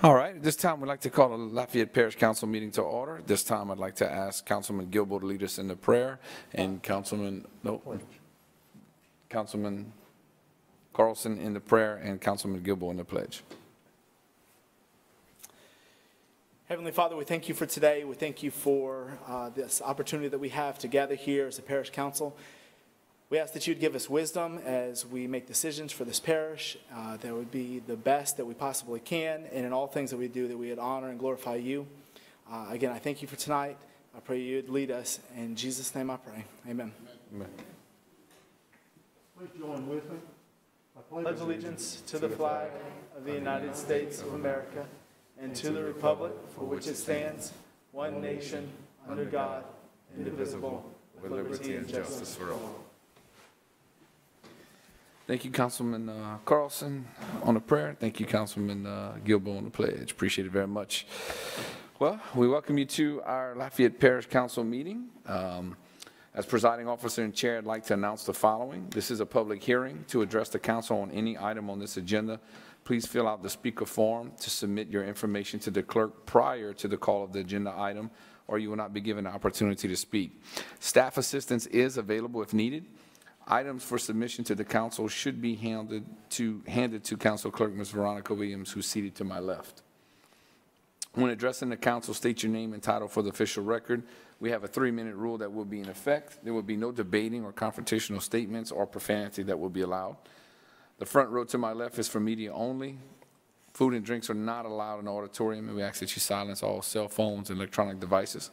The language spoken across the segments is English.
All right, at this time we'd like to call the Lafayette Parish Council meeting to order. This time I'd like to ask Councilman Gilbo to lead us in the prayer, and Councilman Carlson in the prayer, and Councilman Gilbo in the pledge. Heavenly Father, we thank you for today. We thank you for this opportunity that we have to gather here as a parish council. We ask that you'd give us wisdom as we make decisions for this parish, that would be the best that we possibly can, and in all things that we do, that we would honor and glorify you. Again, I thank you for tonight. I pray you'd lead us. In Jesus' name I pray. Amen. Amen. Please join with me. I pledge allegiance to the flag of the United States of America and to the republic for which it stands, one nation, under God, indivisible, with liberty and justice for all. Thank you, Councilman Carlson, on the prayer. Thank you, Councilman Gilbo, on the pledge. Appreciate it very much. Well, we welcome you to our Lafayette Parish Council meeting. As presiding officer and chair, I'd like to announce the following. This is a public hearing to address the council on any item on this agenda. Please fill out the speaker form to submit your information to the clerk prior to the call of the agenda item, or you will not be given an opportunity to speak. Staff assistance is available if needed. Items for submission to the council should be handed to Council Clerk Ms. Veronica Williams, who's seated to my left. When addressing the council, state your name and title for the official record. We have a 3-minute rule that will be in effect. There will be no debating or confrontational statements or profanity that will be allowed. The front row to my left is for media only. Food and drinks are not allowed in the auditorium, and we ask that you silence all cell phones and electronic devices.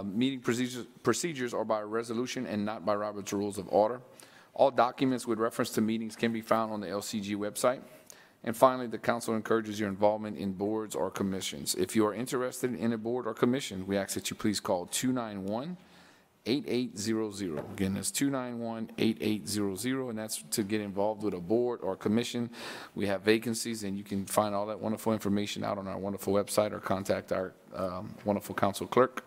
Meeting procedures are by resolution and not by Robert's Rules of Order. All documents with reference to meetings can be found on the LCG website. And finally, the council encourages your involvement in boards or commissions. If you are interested in a board or commission, we ask that you please call 291-8800. Again, that's 291-8800, and that's to get involved with a board or commission. We have vacancies, and you can find all that wonderful information out on our wonderful website, or contact our wonderful council clerk,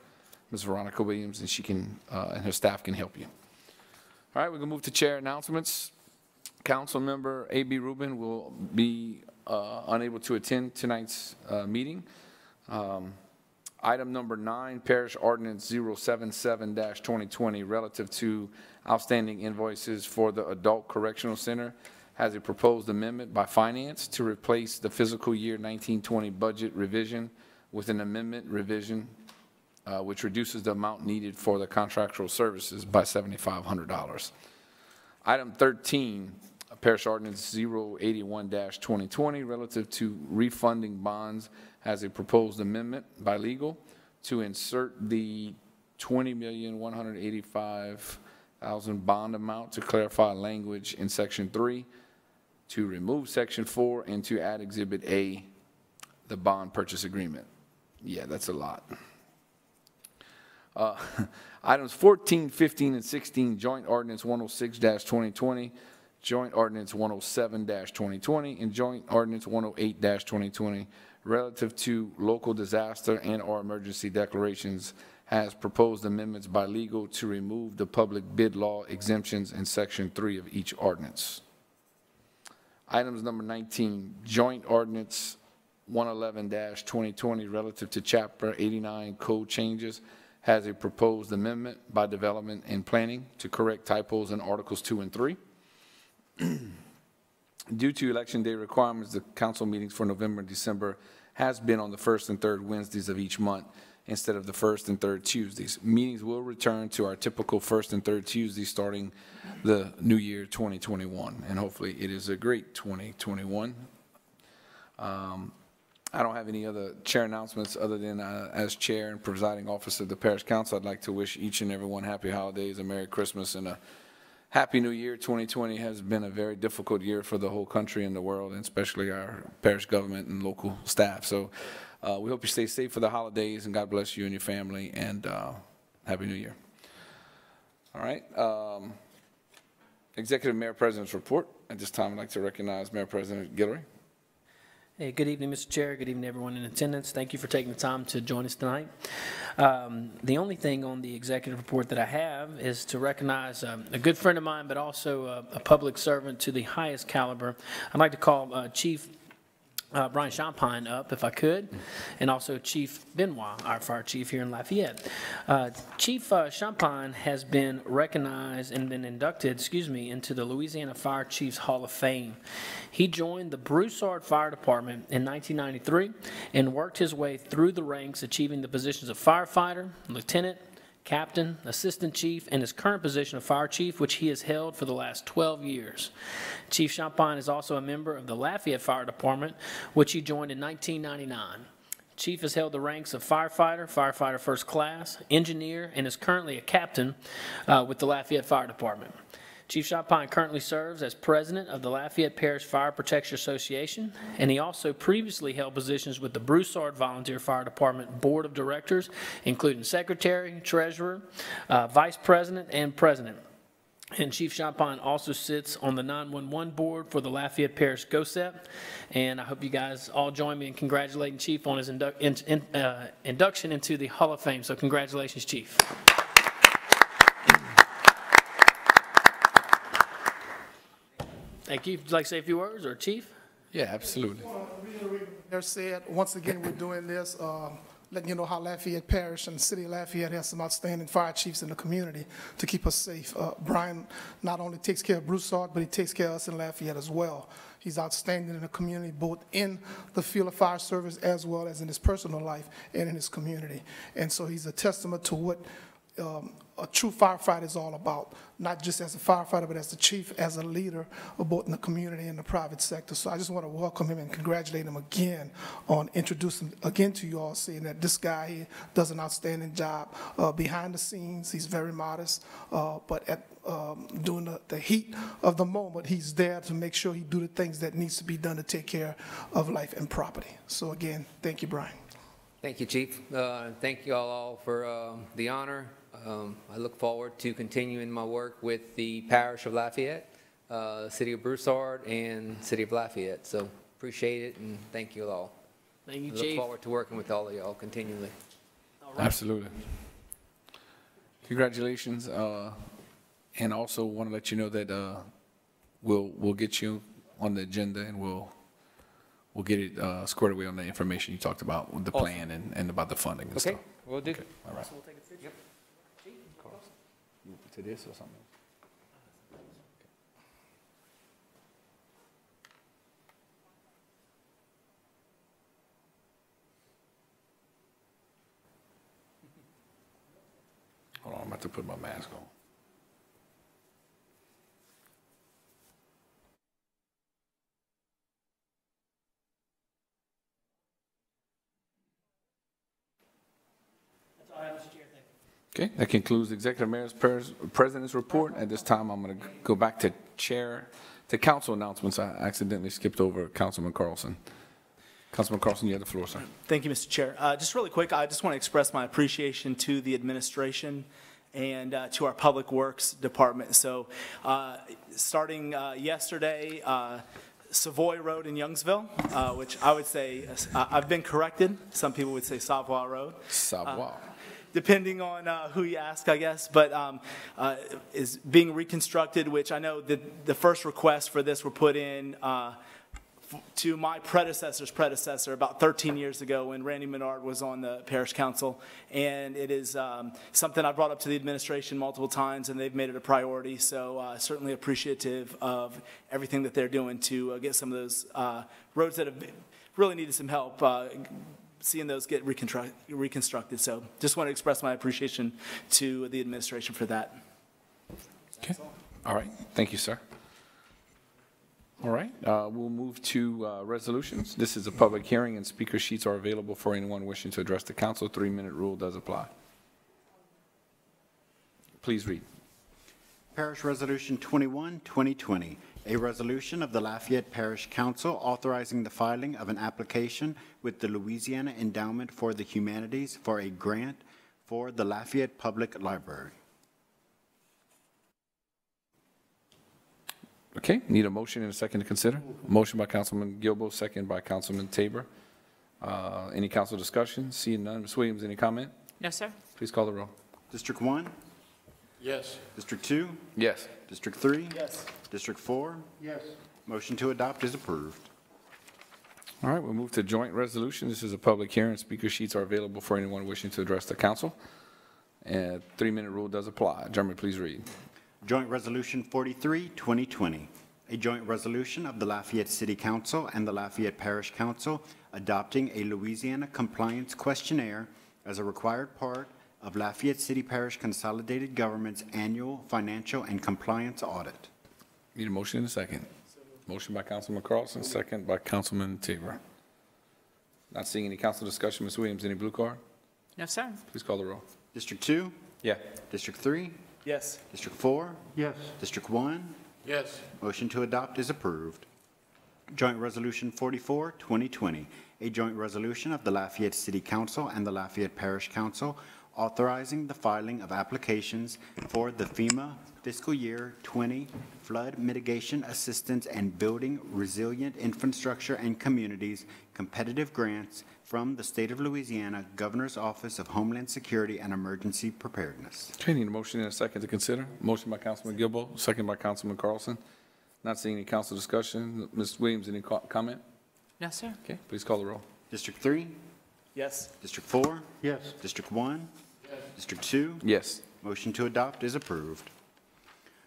Ms. Veronica Williams, and she can and her staff can help you. All right, we're going to move to chair announcements. Council member A.B. Rubin will be unable to attend tonight's meeting. Item number 9, Parish Ordinance 077-2020, relative to outstanding invoices for the Adult Correctional Center, has a proposed amendment by Finance to replace the fiscal year 1920 budget revision with an amendment revision which reduces the amount needed for the contractual services by $7,500. Item 13, Parish Ordinance 081-2020, relative to refunding bonds, has a proposed amendment by legal to insert the $20,185,000 bond amount to clarify language in Section 3, to remove Section 4, and to add Exhibit A, the bond purchase agreement. Yeah, that's a lot. Items 14, 15, and 16, Joint Ordinance 106-2020, Joint Ordinance 107-2020, and Joint Ordinance 108-2020, relative to local disaster and or emergency declarations, has proposed amendments by legal to remove the public bid law exemptions in Section 3 of each ordinance. Items number 19, Joint Ordinance 111-2020, relative to Chapter 89 code changes, has a proposed amendment by Development and Planning to correct typos in Articles 2 and 3. Due to Election Day requirements, the council meetings for November and December has been on the first and third Wednesdays of each month instead of the first and third Tuesdays. Meetings will return to our typical first and third Tuesdays starting the new year 2021, and hopefully it is a great 2021. I don't have any other chair announcements other than as chair and presiding officer of the Parish Council, I'd like to wish each and every one happy holidays, a Merry Christmas, and a Happy New Year. 2020 has been a very difficult year for the whole country and the world, and especially our parish government and local staff. So we hope you stay safe for the holidays, and God bless you and your family, and Happy New Year. All right. Executive Mayor President's report. At this time, I'd like to recognize Mayor President Guillory. Hey, good evening, Mr. Chair. Good evening, everyone in attendance. Thank you for taking the time to join us tonight. The only thing on the executive report that I have is to recognize a good friend of mine, but also a public servant to the highest caliber. I'd like to call Chief Brian Champagne up, if I could, and also Chief Benoit, our fire chief here in Lafayette. Chief Champagne has been recognized and been inducted, into the Louisiana Fire Chiefs Hall of Fame. He joined the Broussard Fire Department in 1993 and worked his way through the ranks, achieving the positions of firefighter, lieutenant, captain, assistant chief, and his current position of fire chief, which he has held for the last 12 years. Chief Champagne is also a member of the Lafayette Fire Department, which he joined in 1999. Chief has held the ranks of firefighter, firefighter first class, engineer, and is currently a captain with the Lafayette Fire Department. Chief Champagne currently serves as president of the Lafayette Parish Fire Protection Association, and he also previously held positions with the Broussard Volunteer Fire Department Board of Directors, including secretary, treasurer, vice president, and president. And Chief Champagne also sits on the 911 board for the Lafayette Parish GOSEP. And I hope you guys all join me in congratulating Chief on his induction into the Hall of Fame. So congratulations, Chief. Thank you. Would you like to say a few words, or Chief? Yeah, absolutely. Mayor said, once again, we're doing this, letting you know how Lafayette Parish and the city of Lafayette has some outstanding fire chiefs in the community to keep us safe. Brian not only takes care of Broussard, but he takes care of us in Lafayette as well. He's outstanding in the community, both in the field of fire service as well as in his personal life and in his community. And so he's a testament to what a true firefighter is all about, not just as a firefighter, but as the chief, as a leader of both in the community and the private sector. So I just want to welcome him and congratulate him again on introducing again to you all, saying that this guy here does an outstanding job behind the scenes. He's very modest, but at during the heat of the moment, he's there to make sure he do the things that needs to be done to take care of life and property. So again, thank you, Brian. Thank you, Chief. Thank you all for the honor. I look forward to continuing my work with the Parish of Lafayette, City of Broussard, and City of Lafayette. So appreciate it, and thank you all. Thank you, I Chief. look forward to working with all of y'all continually. All right. Absolutely. Congratulations. And also want to let you know that we'll get you on the agenda, and we'll get it squared away on the information you talked about with the plan and about the funding and stuff. Okay, we'll do. Okay, all right. So we'll take a picture. Yep. To this or something? Hold on, I'm about to put my mask on. That's all I have, Mr. Chair. Thank you. Okay, that concludes the Executive Mayor's President's report. At this time, I'm going to go back to council announcements. I accidentally skipped over Councilman Carlson. Councilman Carlson, you have the floor, sir. Thank you, Mr. Chair. Just really quick, I just want to express my appreciation to the administration and to our Public Works Department. So starting yesterday, Savoy Road in Youngsville, which I would say, I've been corrected. Some people would say Savoy Road. Savoy. Depending on who you ask, I guess, but is being reconstructed, which I know that the first request for this were put in to my predecessor's predecessor about 13 years ago when Randy Menard was on the parish council, and it is something I brought up to the administration multiple times, and they've made it a priority, so certainly appreciative of everything that they're doing to get some of those roads that have really needed some help, seeing those get reconstructed. So just want to express my appreciation to the administration for that. Okay. All right. Thank you, sir. All right. We'll move to resolutions. This is a public hearing, and speaker sheets are available for anyone wishing to address the council. 3-minute rule does apply. Please read. Parish Resolution 21, 2020, a resolution of the Lafayette Parish Council authorizing the filing of an application with the Louisiana Endowment for the Humanities for a grant for the Lafayette Public Library. Okay. Need a motion and a second to consider? Motion by Councilman Gilbo, second by Councilman Tabor. Any council discussion? Seeing none. Ms. Williams, any comment? No, sir. Please call the roll. District 1? Yes. District 2? Yes. District 3? Yes. District 4? Yes. Motion to adopt is approved. All right, we'll move to joint resolution. This is a public hearing. Speaker sheets are available for anyone wishing to address the council. And 3-minute rule does apply. Jeremy, please read. Joint Resolution 43, 2020, a joint resolution of the Lafayette City Council and the Lafayette Parish Council adopting a Louisiana Compliance Questionnaire as a required part of Lafayette City-Parish Consolidated Government's annual financial and compliance audit. Need a motion and a second. Motion by Councilman Carlson, second by Councilman Tabor. Not seeing any council discussion. Ms. Williams, any blue card? No, sir. Please call the roll. District 2? Yeah. District 3? Yes. District 4? Yes. District 1? Yes. Motion to adopt is approved. Joint Resolution 44, 2020, a joint resolution of the Lafayette City Council and the Lafayette Parish Council authorizing the filing of applications for the FEMA fiscal year 20 flood mitigation assistance and building resilient infrastructure and communities competitive grants from the State of Louisiana Governor's Office of Homeland Security and Emergency Preparedness. Okay, need a motion and a second to consider. Motion by Councilman Gilbo, second by Councilman Carlson. Not seeing any council discussion. Ms. Williams, any comment? No, sir. Okay, please call the roll. District 3? Yes. District 4? Yes. District 1? Yes. District 2? Yes. Motion to adopt is approved.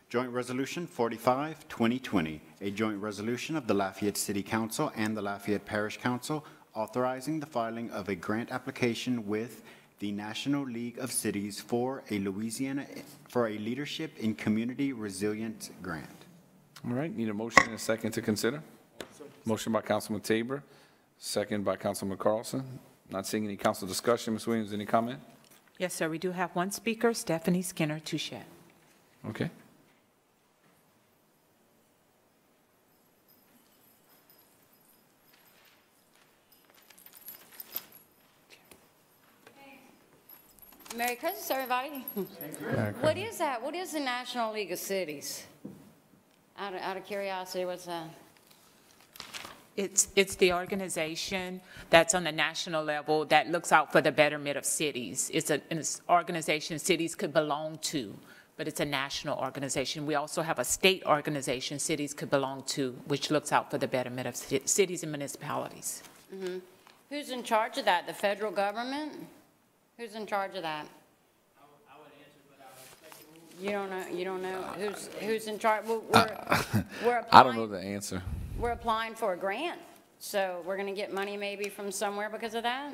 Joint Resolution 45, 2020, a joint resolution of the Lafayette City Council and the Lafayette Parish Council authorizing the filing of a grant application with the National League of Cities for a Leadership in Community Resilience grant. All right, need a motion and a second to consider. Motion by Councilman Tabor, second by Councilman Carlson. Not seeing any council discussion. Ms. Williams, any comment? Yes, sir. We do have one speaker, Stephanie Skinner Touchette. Okay. Merry Christmas, everybody. What is that? What is the National League of Cities? Out of curiosity, what's that? It's the organization that's on the national level that looks out for the betterment of cities. It's an organization cities could belong to, but it's a national organization. We also have a state organization cities could belong to, which looks out for the betterment of cities and municipalities. Mm-hmm. Who's in charge of that? The federal government? Who's in charge of that? I would answer, but I would expect You don't know. You don't know who's in charge. We're applying, I don't know the answer. We're applying for a grant, so we're going to get money maybe from somewhere because of that.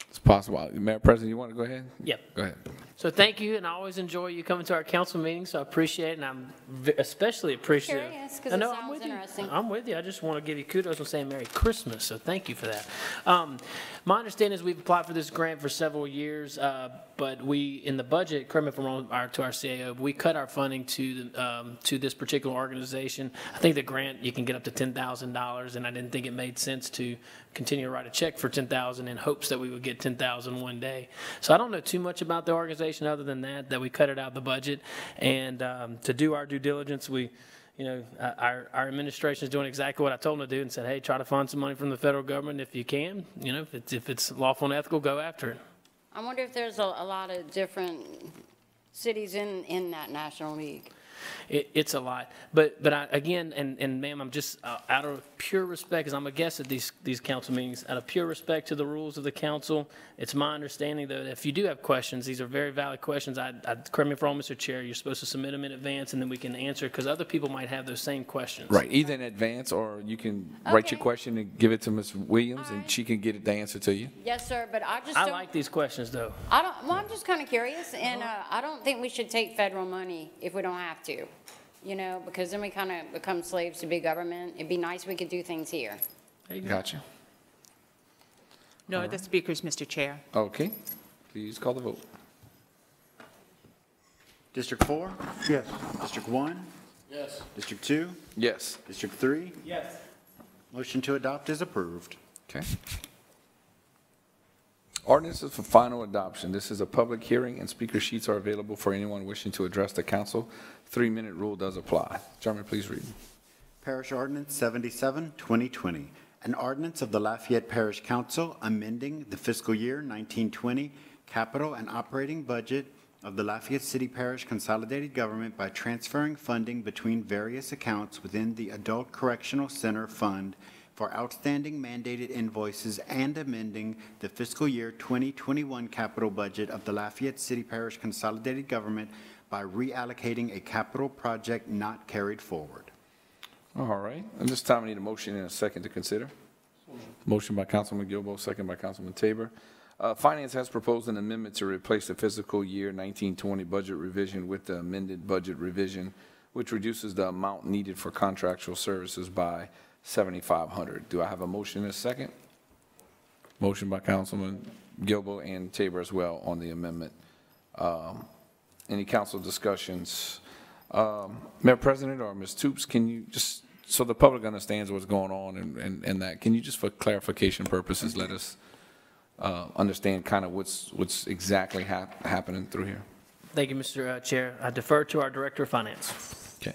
It's possible. Mayor President, you want to go ahead? Yep. Go ahead. So thank you, and I always enjoy you coming to our council meetings, so I appreciate it, and I'm especially appreciative. Curious, 'cause I it know, sounds I'm with interesting. you. I'm with you. I just want to give you kudos and say Merry Christmas, so thank you for that. My understanding is we've applied for this grant for several years, but we, in the budget, correct me if I'm wrong, to our CAO, we cut our funding to this particular organization. I think the grant, you can get up to $10,000, and I didn't think it made sense to continue to write a check for $10,000 in hopes that we would get $10,000 one day. So I don't know too much about the organization other than that we cut it out of the budget. And to do our due diligence, our administration is doing exactly what I told them to do and said, hey, try to find some money from the federal government if you can. If it's lawful and ethical, go after it. I wonder if there's a lot of different cities in that National League. It's a lot, but again, and ma'am, I'm just out of pure respect, because I'm a guest at these council meetings, out of pure respect to the rules of the council, it's my understanding that if you do have questions, these are very valid questions. I correct me if I'm wrong, Mr. Chair, you're supposed to submit them in advance, and then we can answer, because other people might have those same questions. Right, either in advance, or you can write your Okay. question and give it to Ms. Williams, All and right. she can get the answer to you. Yes, sir, but I just I don't. like these questions, though. I'm just kind of curious, and I don't think we should take federal money if we don't have to, because then we kind of become slaves to big government. It'd be nice if we could do things here. There you go. Gotcha. No other speakers, Mr. Chair. Okay, please call the vote. District 4? Yes. District 1? Yes. District 2? Yes. District 3? Yes. Motion to adopt is approved. Okay. Ordinances for final adoption. This is a public hearing, and speaker sheets are available for anyone wishing to address the council. 3-minute rule does apply. Jeremy, please read. Parish Ordinance 77, 2020, an ordinance of the Lafayette Parish Council amending the fiscal year 1920 capital and operating budget of the Lafayette City Parish Consolidated Government by transferring funding between various accounts within the Adult Correctional Center Fund for outstanding mandated invoices and amending the fiscal year 2021 capital budget of the Lafayette City Parish Consolidated Government by reallocating a capital project not carried forward. All right. At this time, I need a motion and a second to consider. Motion by Councilman Gilbo, second by Councilman Tabor. Finance has proposed an amendment to replace the fiscal year 1920 budget revision with the amended budget revision, which reduces the amount needed for contractual services by $7,500. Do I have a motion and a second? Motion by Councilman Gilbo and Tabor as well on the amendment. Any council discussions? Mayor President or Ms. Toops, can you just, so the public understands what's going on and that, can you just for clarification purposes let us understand kind of what's exactly happening through here? Thank you, Mr. Chair. I defer to our Director of Finance. Okay.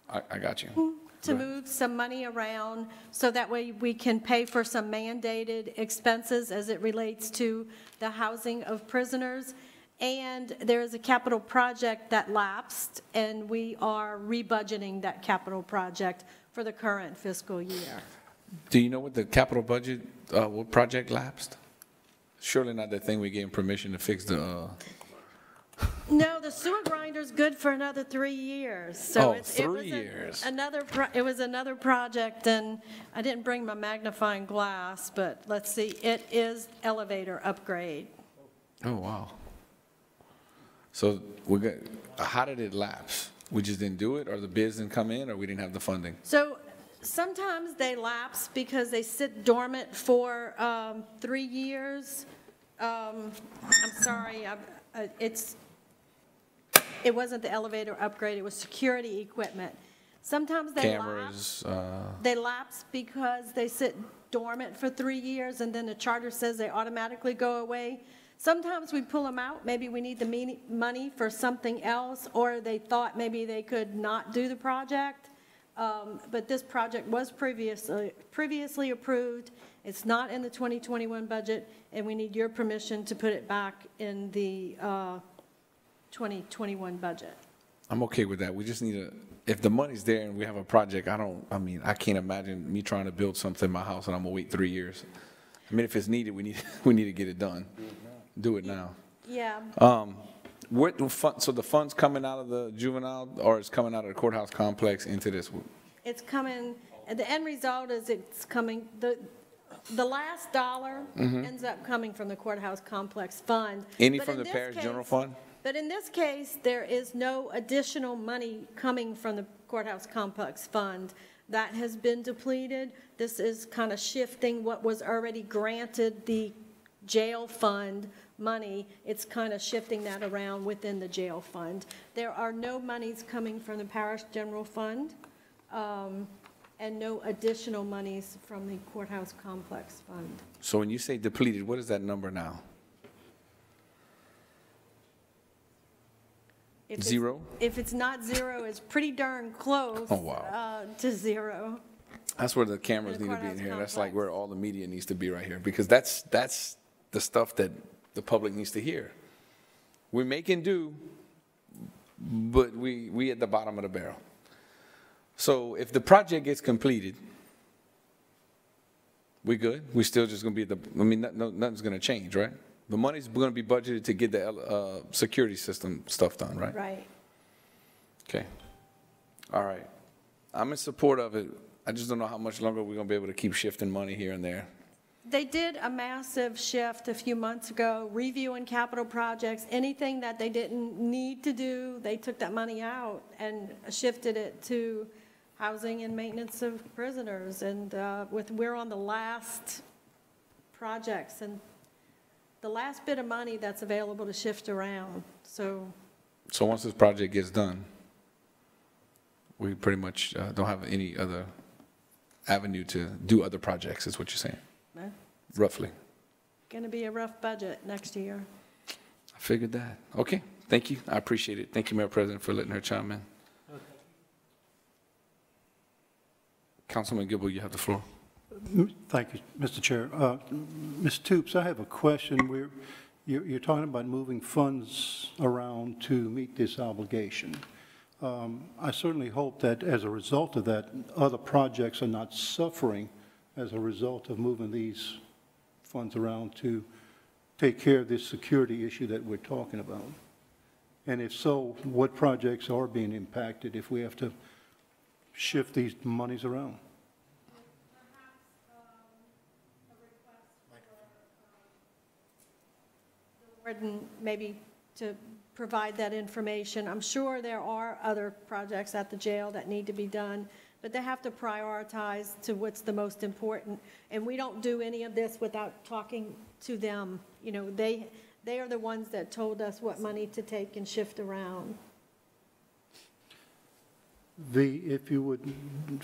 I got you. To move some money around so that way we can pay for some mandated expenses as it relates to the housing of prisoners. And there is a capital project that lapsed, and we are rebudgeting that capital project for the current fiscal year. Do you know what the capital budget, what project lapsed? Surely not that thing we gave permission to fix the, No, the sewer grinder's good for another 3 years. So Oh, it 3 was years. it was another project, and I didn't bring my magnifying glass, but let's see, it is elevator upgrade. oh, wow. So how did it lapse? We just didn't do it, or the bids didn't come in, or we didn't have the funding? So sometimes they lapse because they sit dormant for 3 years. I'm sorry, it wasn't the elevator upgrade, it was security equipment. Sometimes they Cameras, lapse because they sit dormant for 3 years, and then the charter says they automatically go away. Sometimes we pull them out, maybe we need the money for something else, or they thought maybe they could not do the project. But this project was previously approved. It's not in the 2021 budget, and we need your permission to put it back in the 2021 budget. I'm okay with that. We just need if the money's there and we have a project, I can't imagine me trying to build something in my house and I'm gonna wait 3 years. I mean, if it's needed, we need to get it done. Do it now. Yeah. So the funds coming out of the juvenile, or it's coming out of the courthouse complex into this? It's coming, the end result is it's coming, the last dollar ends up coming from the courthouse complex fund. Any But from in the this parish case- general fund? But in this case, there is no additional money coming from the courthouse complex fund. That has been depleted. This is kind of shifting what was already granted the jail fund money. It's kind of shifting that around within the jail fund. There are no monies coming from the parish general fund, and no additional monies from the courthouse complex fund. So when you say depleted, what is that number now? If it's- Zero? If it's not zero, it's pretty darn close. Oh, wow. To zero. That's where the cameras The need to be in courthouse here. That's like complex. where all the media needs to be right here, because that's the stuff that the public needs to hear. We're making do, but we at the bottom of the barrel. So if the project gets completed, we good? We still just gonna be nothing's gonna change, right? The money's gonna be budgeted to get the security system stuff done, right? Right. Okay. All right. I'm in support of it. I just don't know how much longer we're gonna be able to keep shifting money here and there. They did a massive shift a few months ago, reviewing capital projects. Anything that they didn't need to do, they took that money out and shifted it to housing and maintenance of prisoners. And we're on the last projects and the last bit of money that's available to shift around. So once this project gets done, we pretty much don't have any other avenue to do other projects, is what you're saying, roughly. going to be a rough budget next year. I figured that. Okay, thank you. I appreciate it. Thank you, Mayor President, for letting her chime in. Councilman Gilbo, you have the floor. Thank you, Mr. Chair. Ms. Toops, I have a question. You're talking about moving funds around to meet this obligation. I certainly hope that as a result of that, other projects are not suffering as a result of moving these funds around to take care of this security issue that we're talking about. And if so, what projects are being impacted if we have to shift these monies around? Warden, maybe to provide that information. I'm sure there are other projects at the jail that need to be done, but they have to prioritize to what's the most important. And we don't do any of this without talking to them. You know, they are the ones that told us what money to take and shift around. If you would,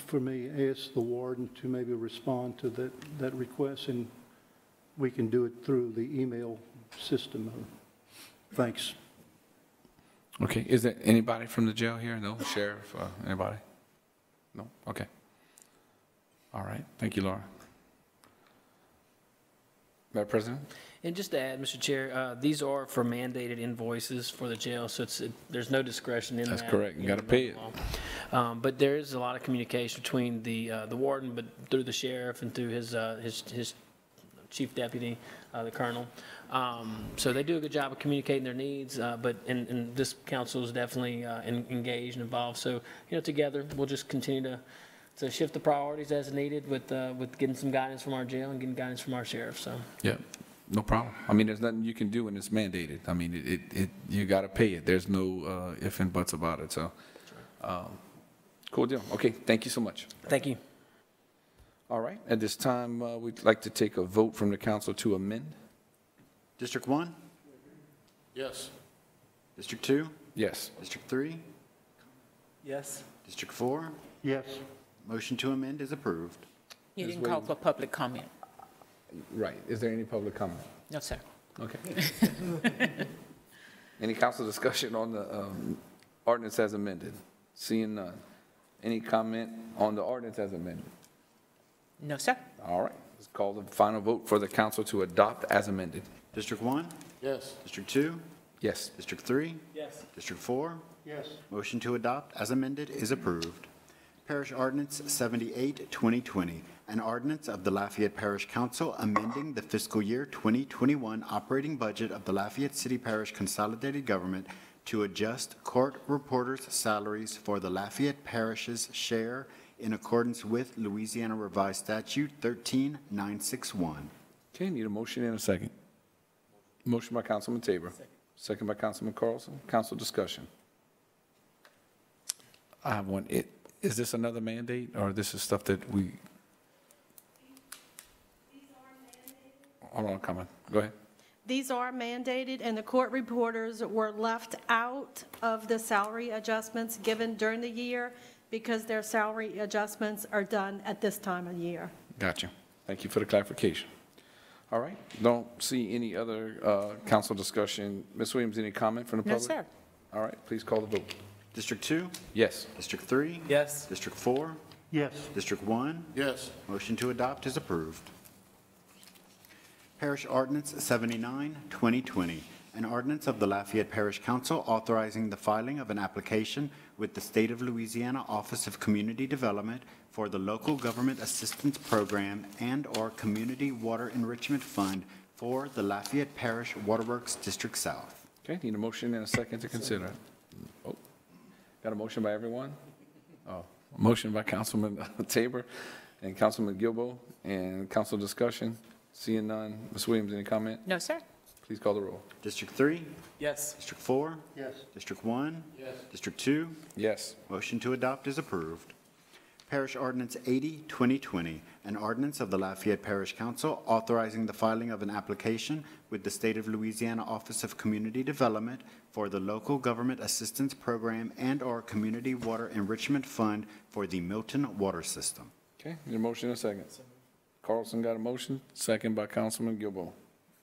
for me, ask the warden to maybe respond to that request, and we can do it through the email system. Thanks. Okay, is there anybody from the jail here? No, sheriff, anybody? No, okay. All right, thank you, Laura. Madam President? And just to add, Mr. Chair, these are for mandated invoices for the jail, so there's no discretion in that. That's correct. You got to pay it. But there is a lot of communication between the warden, but through the sheriff and through his chief deputy, the colonel. So they do a good job of communicating their needs, and this council is definitely engaged and involved. So, you know, together we'll just continue to shift the priorities as needed with getting some guidance from our jail and getting guidance from our sheriff. So. Yeah, no problem. I mean, there's nothing you can do when it's mandated. I mean, you got to pay it. There's no if and buts about it. So, cool deal. Okay, thank you so much. Thank you. All right, at this time, we'd like to take a vote from the council to amend. District 1? Yes. District 2? Yes. District 3? Yes. District 4? Yes. Motion to amend is approved. You Ms. didn't call Williams. for public comment. Right. Is there any public comment? No, sir. Okay. Any council discussion on the ordinance as amended? Seeing none. Any comment on the ordinance as amended? No, sir. All right. Let's call the final vote for the council to adopt as amended. District 1? Yes. District 2? Yes. District 3? Yes. District 4? Yes. Motion to adopt as amended is approved. Parish Ordinance 78, 2020, an ordinance of the Lafayette Parish Council amending the fiscal year 2021 operating budget of the Lafayette City Parish Consolidated Government to adjust court reporters' salaries for the Lafayette Parish's share in accordance with Louisiana Revised Statute 13961. Okay, need a motion and a second. Motion by Councilman Tabor. Second by Councilman Carlson. Council discussion. I have one. Is this another mandate, or this is stuff that we? Hold on, comment. Go ahead. These are mandated, and the court reporters were left out of the salary adjustments given during the year because their salary adjustments are done at this time of year. Gotcha. Thank you for the clarification. All right. Don't see any other council discussion. Ms. Williams, any comment from the No, public? sir. All right. Please call the vote. District 2? Yes. District 3? Yes. District 4? Yes. District 1? Yes. Motion to adopt is approved. Parish Ordinance 79, 2020, an ordinance of the Lafayette Parish Council authorizing the filing of an application with the State of Louisiana Office of Community Development for the Local Government Assistance Program and/or Community Water Enrichment Fund for the Lafayette Parish Waterworks District South. Okay. Need a motion and a second to consider. Oh, got a motion by everyone? Oh, motion by Councilman Tabor and Councilman Gilbo, and council discussion. Seeing none. Ms. Williams, any comment? No, sir. Please call the roll. District 3? Yes. District 4? Yes. District 1? Yes. District 2? Yes. Motion to adopt is approved. Parish Ordinance 80, 2020, an ordinance of the Lafayette Parish Council authorizing the filing of an application with the State of Louisiana Office of Community Development for the Local Government Assistance Program and/or Community Water Enrichment Fund for the Milton Water System. Okay. Need a motion and a second. Carlson got a motion, second by Councilman Gilbo.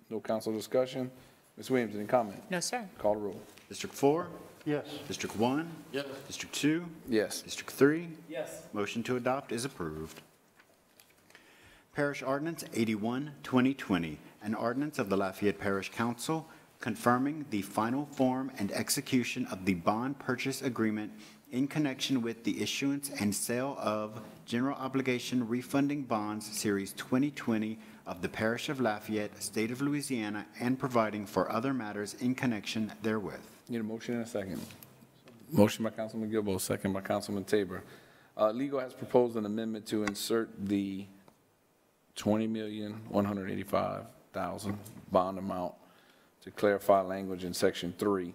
No council discussion. Ms. Williams, any comment? No, sir. Call the roll. District 4? Yes. District 1? Yes. District 2? Yes. District 3? Yes. Motion to adopt is approved. Parish Ordinance 81, 2020, an ordinance of the Lafayette Parish Council confirming the final form and execution of the bond purchase agreement in connection with the issuance and sale of general obligation refunding bonds, Series 2020 of the Parish of Lafayette, State of Louisiana, and providing for other matters in connection therewith. Need a motion and a second. Motion by Councilman Gilbo, second by Councilman Tabor. Legal has proposed an amendment to insert the $20,185,000 bond amount to clarify language in Section 3,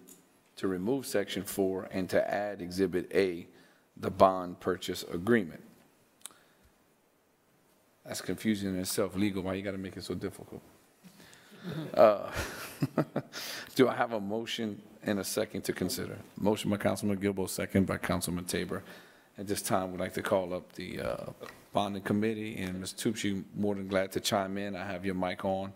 to remove Section 4, and to add Exhibit A, the bond purchase agreement. That's confusing in itself. Legal, why you got to make it so difficult? Do I have a motion and a second to consider? Motion by Councilman Gilbo, second by Councilman Tabor. At this time, we'd like to call up the bonding committee, and Ms. Toops, you're more than glad to chime in. I have your mic on.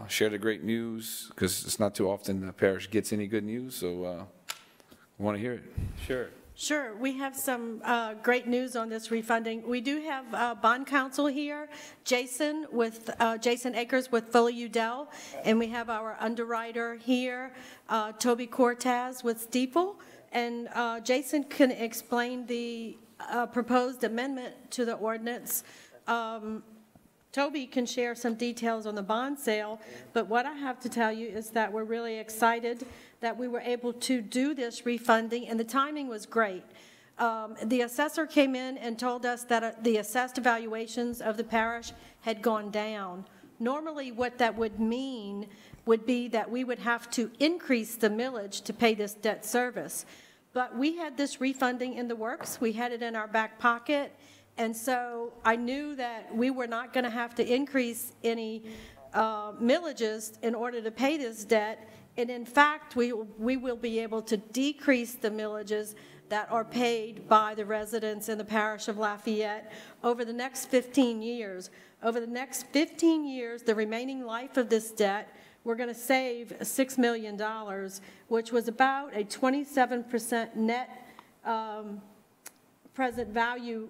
Share the great news, because it's not too often the parish gets any good news, so we want to hear it. Sure. Sure, we have some great news on this refunding. We do have bond counsel here, Jason Akers with Foley Udell, and we have our underwriter here, Toby Cortez with Steeple, and Jason can explain the proposed amendment to the ordinance. Toby can share some details on the bond sale, but what I have to tell you is that we're really excited that we were able to do this refunding, and the timing was great. The assessor came in and told us that the assessed evaluations of the parish had gone down. Normally, what that would mean would be that we would have to increase the millage to pay this debt service. But we had this refunding in the works. We had it in our back pocket. And so I knew that we were not going to have to increase any millages in order to pay this debt. And in fact, we will be able to decrease the millages that are paid by the residents in the parish of Lafayette over the next 15 years. Over the next 15 years, the remaining life of this debt, we're going to save $6 million, which was about a 27% net present value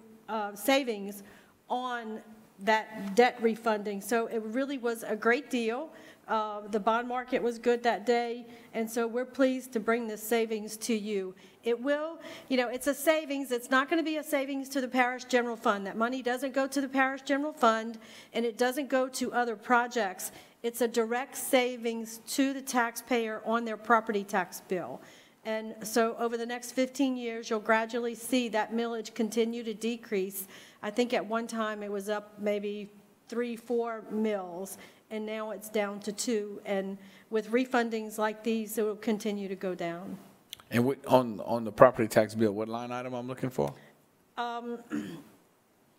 savings on that debt refunding. So it really was a great deal. The bond market was good that day, and so we're pleased to bring this savings to you. It will, it's a savings. It's not going to be a savings to the parish general fund. That money doesn't go to the parish general fund, and it doesn't go to other projects. It's a direct savings to the taxpayer on their property tax bill. And so over the next 15 years, you'll gradually see that millage continue to decrease. I think at one time it was up maybe 3-4 mills, and now it's down to 2. And with refundings like these, it will continue to go down. And on the property tax bill, what line item I'm looking for?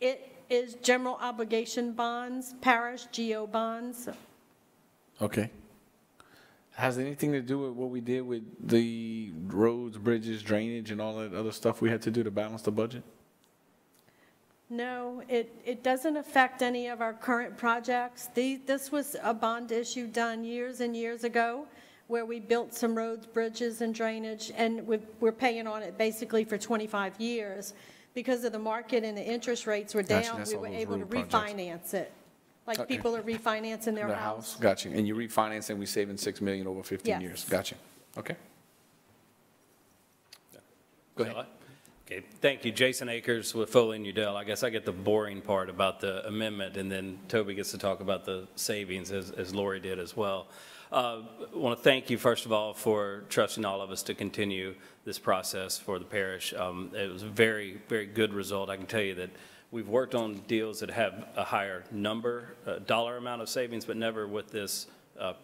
It is general obligation bonds, parish GO bonds. Okay. Has anything to do with what we did with the roads, bridges, drainage, and all that other stuff we had to do to balance the budget? No, it doesn't affect any of our current projects. This was a bond issue done years and years ago where we built some roads, bridges, and drainage, and we're paying on it basically for 25 years. Because of the market and the interest rates were down, we were able to refinance it. Like okay. People are refinancing their house. Gotcha. And you're refinancing, we're saving $6 million over 15 yes. years. Gotcha. Okay. Go ahead. Okay. Thank you. Jason Akers with Foley and Udell. I guess I get the boring part about the amendment, and then Toby gets to talk about the savings, as Lori did as well. I want to thank you, first of all, for trusting all of us to continue this process for the parish. It was a very, very good result. I can tell you that we've worked on deals that have a higher dollar amount of savings, but never with this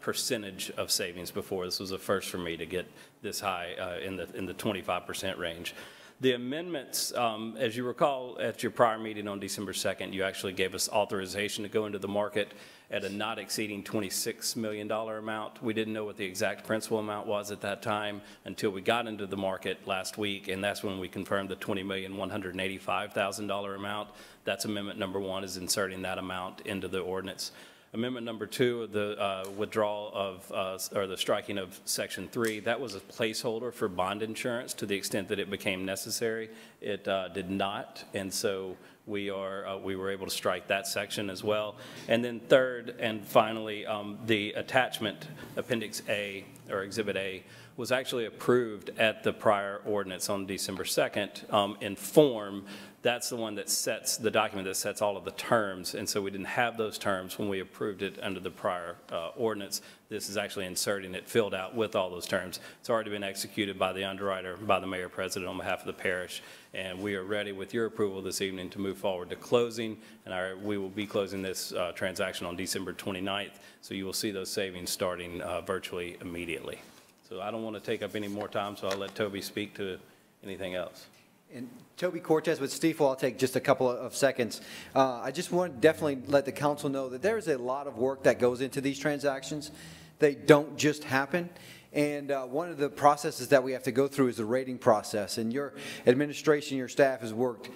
percentage of savings before. This was a first for me to get this high in the 25% range. The amendments, as you recall, at your prior meeting on December 2nd, you actually gave us authorization to go into the market at a not exceeding $26 million amount. We didn't know what the exact principal amount was at that time until we got into the market last week, and that's when we confirmed the $20,185,000 amount. That's amendment number 1, is inserting that amount into the ordinance. Amendment number 2, the withdrawal of, or the striking of Section 3, that was a placeholder for bond insurance to the extent that it became necessary. It did not, and so we were able to strike that section as well. And then third and finally, the attachment, Appendix A, or Exhibit A, was actually approved at the prior ordinance on December 2nd in form. That's the one that sets, the document that sets all of the terms, and so we didn't have those terms when we approved it under the prior ordinance. This is actually inserting it, filled out with all those terms. It's already been executed by the underwriter, by the mayor president on behalf of the parish, and we are ready with your approval this evening to move forward to closing, and we will be closing this transaction on December 29th, so you will see those savings starting virtually immediately. So I don't want to take up any more time, so I'll let Toby speak to anything else. And Toby Cortez with Stiefel, I'll take just a couple of seconds. I just want to definitely let the council know that there is a lot of work that goes into these transactions. They don't just happen. And one of the processes that we have to go through is the rating process. And your administration, your staff has worked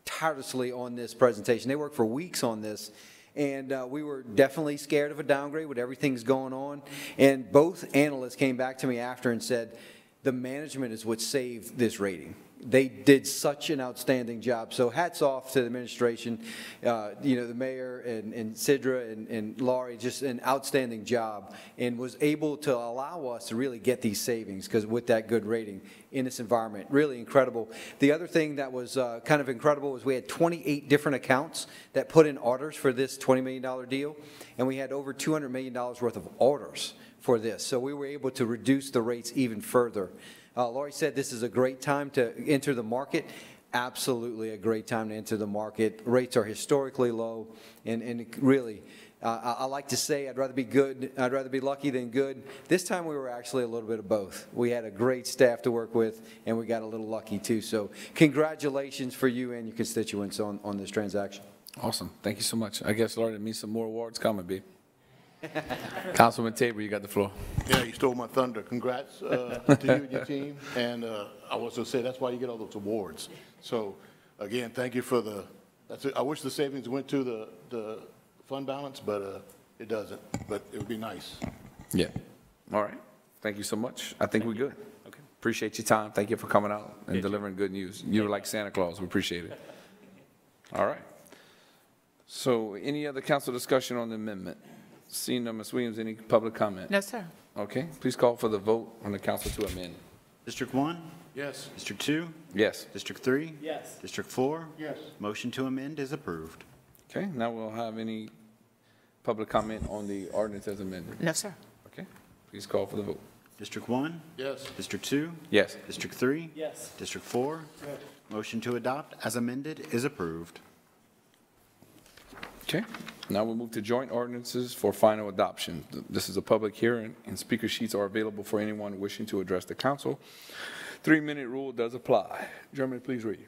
tirelessly on this presentation. They worked for weeks on this. And we were definitely scared of a downgrade with everything's going on. And both analysts came back to me after and said, the management is what saved this rating. They did such an outstanding job. So hats off to the administration, the mayor and Sidra and Laurie, just an outstanding job, and was able to allow us to really get these savings because with that good rating in this environment, really incredible. The other thing that was kind of incredible was we had 28 different accounts that put in orders for this $20 million deal, and we had over $200 million worth of orders for this. So we were able to reduce the rates even further. Laurie said this is a great time to enter the market. Absolutely a great time to enter the market. Rates are historically low, and really, I like to say I'd rather be good, I'd rather be lucky than good. This time we were actually a little bit of both. We had a great staff to work with, and we got a little lucky too. So congratulations for you and your constituents on this transaction. Awesome. Thank you so much. I guess, Laurie, that means some more awards coming, B. Councilman Tabor, you got the floor. Yeah, you stole my thunder. Congrats to you and your team. And I was going to say, that's why you get all those awards. So, again, thank you for I wish the savings went to the fund balance, but it doesn't. But it would be nice. Yeah. All right. Thank you so much. I think we're good. Okay. Appreciate your time. Thank you for coming out and delivering good news. You were like Santa Claus. We appreciate it. All right. So, any other council discussion on the amendment? Seeing none, Ms. Williams, any public comment? No, sir. Okay, please call for the vote on the council to amend. District 1? Yes. District 2? Yes. District 3? Yes. District 4? Yes. Motion to amend is approved. Okay, now we'll have any public comment on the ordinance as amended. No, sir. Okay, please call for the vote. District 1? Yes. District 2? Yes. District 3? Yes. District 4? Yes. Motion to adopt as amended is approved. Okay, now we'll move to joint ordinances for final adoption. This is a public hearing, and speaker sheets are available for anyone wishing to address the council. 3-minute rule does apply. Jeremy, please read.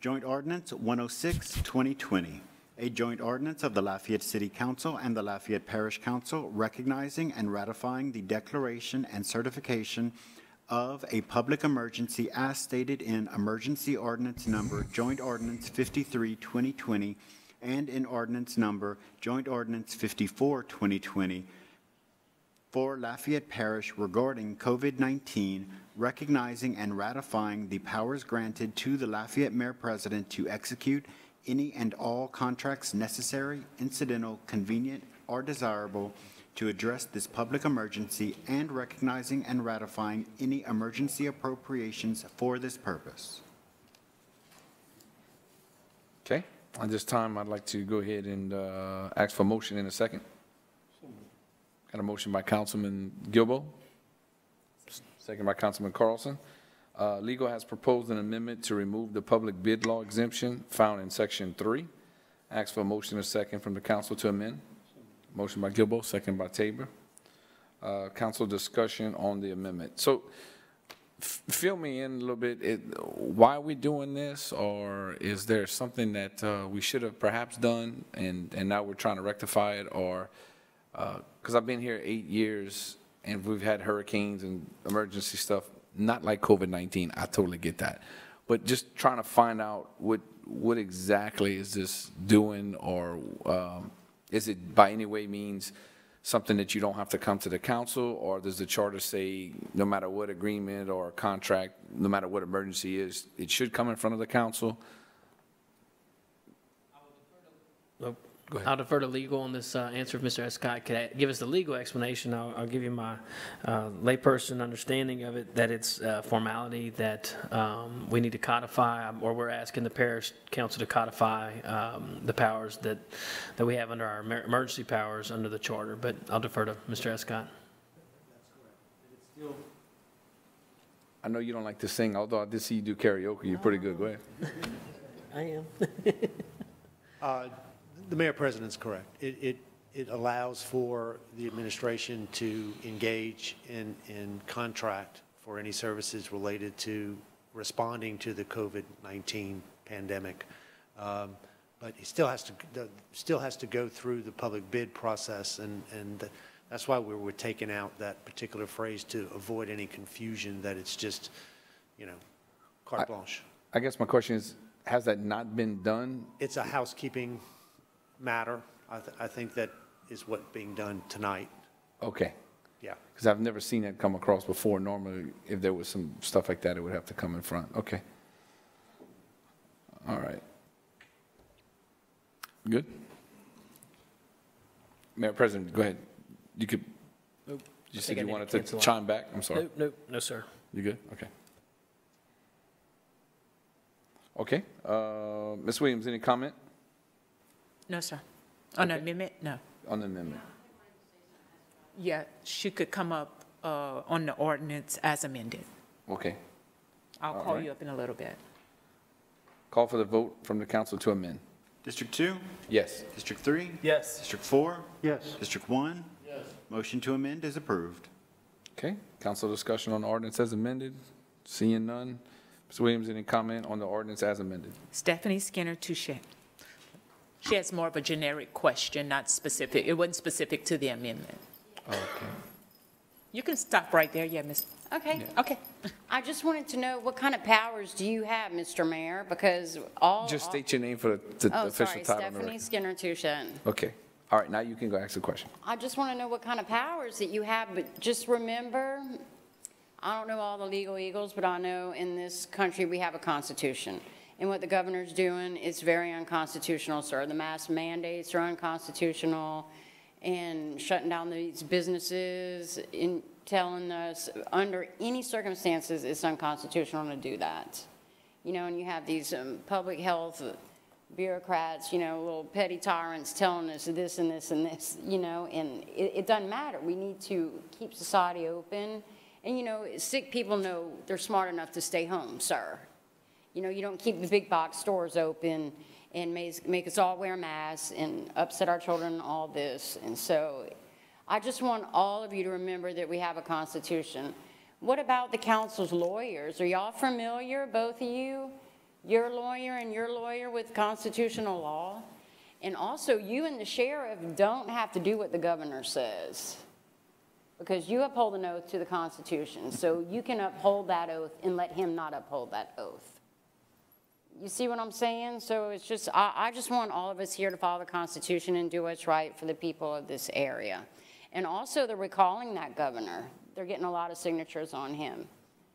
Joint Ordinance 106-2020, a joint ordinance of the Lafayette City Council and the Lafayette Parish Council recognizing and ratifying the declaration and certification of a public emergency as stated in Emergency Ordinance Number Joint Ordinance 53-2020 and in Ordinance Number Joint Ordinance 54-2020 for Lafayette Parish regarding COVID-19, recognizing and ratifying the powers granted to the Lafayette Mayor President to execute any and all contracts necessary, incidental, convenient, or desirable to address this public emergency and recognizing and ratifying any emergency appropriations for this purpose. Okay, at this time, I'd like to go ahead and ask for a motion in a second. Got a motion by Councilman Gilbo, second by Councilman Carlson. Legal has proposed an amendment to remove the public bid law exemption found in Section 3. Ask for a motion and a second from the council to amend. Motion by Gilbo, second by Tabor. Council discussion on the amendment. So, fill me in a little bit. Why are we doing this, or is there something that we should have perhaps done, and now we're trying to rectify it, or because I've been here 8 years and we've had hurricanes and emergency stuff, not like COVID-19. I totally get that, but just trying to find out what exactly is this doing, or is it by any way means something that you don't have to come to the council, or does the charter say no matter what agreement or contract, no matter what emergency is, it should come in front of the council? Go ahead. I'll defer to legal on this answer. If Mr. Escott could give us the legal explanation, I'll give you my layperson understanding of it, that it's a formality that we need to codify, or we're asking the parish council to codify the powers that we have under our emergency powers under the charter. But I'll defer to Mr. Escott. I know you don't like to sing, although I did see you do karaoke. You're pretty good. Go ahead. I am. The Mayor President's correct. It allows for the administration to engage in contract for any services related to responding to the COVID-19 pandemic. But it still has to go through the public bid process, and that's why we were taking out that particular phrase, to avoid any confusion that it's just, carte blanche. I guess my question is, has that not been done? It's a housekeeping matter. I think that is what's being done tonight. Okay. Yeah. Because I've never seen that come across before. Normally, if there was some stuff like that, it would have to come in front. Okay. All right. Good? Mayor President, go ahead. You could, you said you wanted to chime back? I'm sorry. No, sir. You good? Okay. Okay. Ms. Williams, any comment? No, sir. On the amendment? No. On the amendment. Yeah, she could come up on the ordinance as amended. Okay. I'll All call right. you up in a little bit. Call for the vote from the council to amend. District 2? Yes. District 3? Yes. District 4? Yes. District 1? Yes. Motion to amend is approved. Okay. Council discussion on the ordinance as amended. Seeing none. Ms. Williams, any comment on the ordinance as amended? Stephanie Skinner Touche. She has more of a generic question, not specific. It wasn't specific to the amendment. Okay. You can stop right there, yeah, Ms. Okay. Okay. I just wanted to know, what kind of powers do you have, Mr. Mayor? Because Just state your name for the official sorry, title. on the Stephanie record. Skinner Touchen. Okay. All right. Now you can go ask the question. I just want to know what kind of powers that you have, but just remember, I don't know all the legal eagles, but I know in this country we have a constitution. And what the governor's doing is very unconstitutional, sir. The mask mandates are unconstitutional, and shutting down these businesses and telling us under any circumstances it's unconstitutional to do that. And you have these public health bureaucrats, little petty tyrants telling us this and this and this, and it doesn't matter. We need to keep society open. And, sick people know they're smart enough to stay home, sir. You don't keep the big box stores open and make us all wear masks and upset our children and all this. And so I just want all of you to remember that we have a constitution. What about the council's lawyers? Are y'all familiar, both of you, your lawyer and your lawyer, with constitutional law? And also, you and the sheriff don't have to do what the governor says, because you uphold an oath to the Constitution. So you can uphold that oath and let him not uphold that oath. You see what I'm saying? So it's just, I just want all of us here to follow the Constitution and do what's right for the people of this area. And also, they're recalling that governor. They're getting a lot of signatures on him,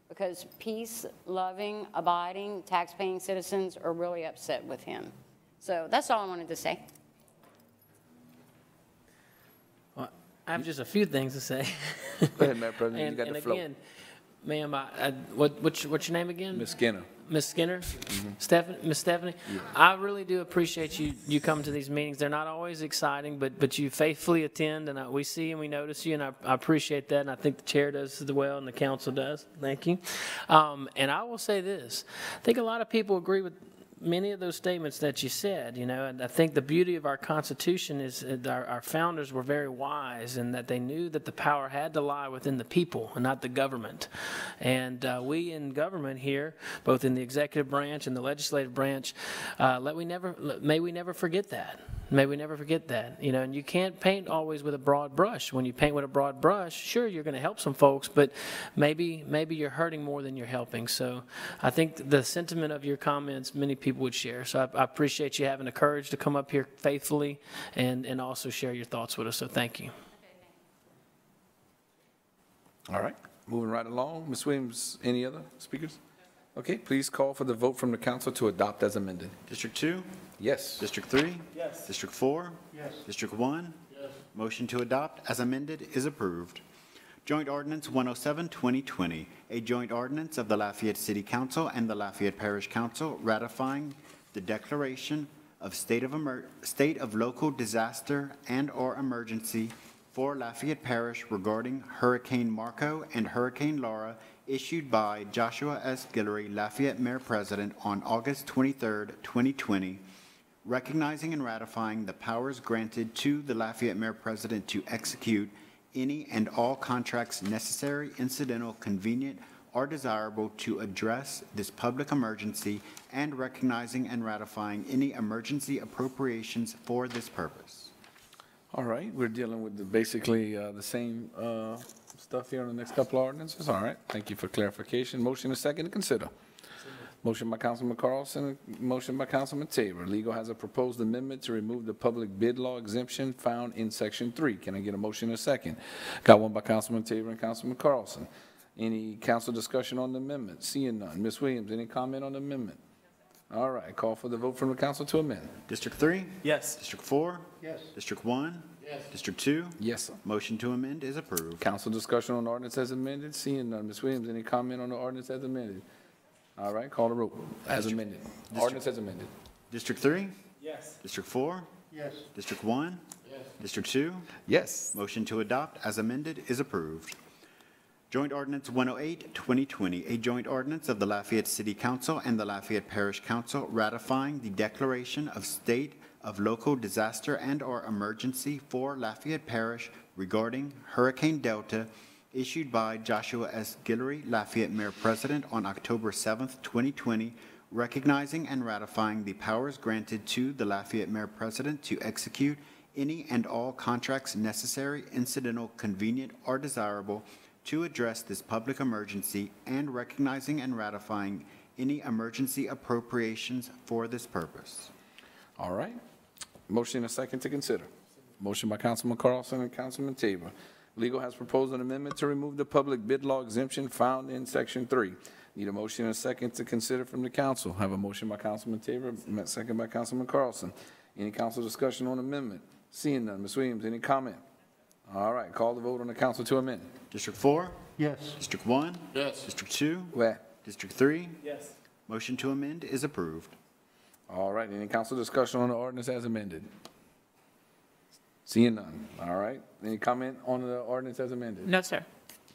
because peace-loving, abiding, tax-paying citizens are really upset with him. So that's all I wanted to say. Well, I have just a few things to say. Go ahead, Madam President. You got the floor. Again, ma'am, what's your name again? Ms. Skinner. Ms. Skinner? Miss Stephanie? Yeah. I really do appreciate you coming to these meetings. They're not always exciting, but you faithfully attend, and we see and we notice you, and I appreciate that, and I think the chair does as well, and the council does. Thank you. And I will say this. I think a lot of people agree with many of those statements that you said, and I think the beauty of our Constitution is our founders were very wise in that they knew that the power had to lie within the people and not the government. And we in government here, both in the executive branch and the legislative branch, may we never forget that. May we never forget that. And you can't paint always with a broad brush. When you paint with a broad brush, sure, you're going to help some folks, but maybe you're hurting more than you're helping. So I think the sentiment of your comments, many people would share. So I appreciate you having the courage to come up here faithfully and also share your thoughts with us. So thank you. All right. Moving right along. Ms. Williams, any other speakers? Okay, please call for the vote from the council to adopt as amended. District 2? Yes. District 3? Yes. District 4? Yes. District 1? Yes. Motion to adopt as amended is approved. Joint Ordinance 107, 2020, a joint ordinance of the Lafayette City Council and the Lafayette Parish Council ratifying the declaration of state of local disaster and/or emergency for Lafayette Parish regarding Hurricane Marco and Hurricane Laura, issued by Joshua S. Guillory, Lafayette Mayor President, on August 23, 2020, recognizing and ratifying the powers granted to the Lafayette Mayor President to execute any and all contracts necessary, incidental, convenient, or desirable to address this public emergency, and recognizing and ratifying any emergency appropriations for this purpose. All right, we're dealing with basically the same stuff here on the next couple of ordinances. All right, thank you for clarification. Motion and second to consider. Motion by Councilman Carlson, motion by Councilman Tabor. Legal has a proposed amendment to remove the public bid law exemption found in Section 3. Can I get a motion and a second? Got one by Councilman Tabor and Councilman Carlson. Any council discussion on the amendment? Seeing none. Ms. Williams, any comment on the amendment? All right, call for the vote from the council to amend. District 3? Yes. District 4? Yes. District 1? Yes. District 2? Yes, sir. Motion to amend is approved. Council discussion on the ordinance as amended? Seeing none. Ms. Williams, any comment on the ordinance as amended? All right, call the roll. As amended. Ordinance as amended. District 3? Yes. District 4? Yes. District 1? Yes. District 2? Yes. Motion to adopt as amended is approved. Joint Ordinance 108, 2020, a joint ordinance of the Lafayette City Council and the Lafayette Parish Council ratifying the declaration of state of local disaster and/or emergency for Lafayette Parish regarding Hurricane Delta, issued by Joshua S. Guillory, Lafayette Mayor President, on October 7, 2020, recognizing and ratifying the powers granted to the Lafayette Mayor President to execute any and all contracts necessary, incidental, convenient, or desirable to address this public emergency, and recognizing and ratifying any emergency appropriations for this purpose. All right. Motion and a second to consider. Motion by Councilman Carlson and Councilman Tabor. Legal has proposed an amendment to remove the public bid law exemption found in Section 3. Need a motion and a second to consider from the council. Have a motion by Councilman Tabor, second by Councilman Carlson. Any council discussion on amendment? Seeing none. Ms. Williams, any comment? All right, call the vote on the council to amend. District 4? Yes. District 1? Yes. District 2? Where? District 3? Yes. Motion to amend is approved. All right, any council discussion on the ordinance as amended? Seeing none. All right, any comment on the ordinance as amended? No, sir.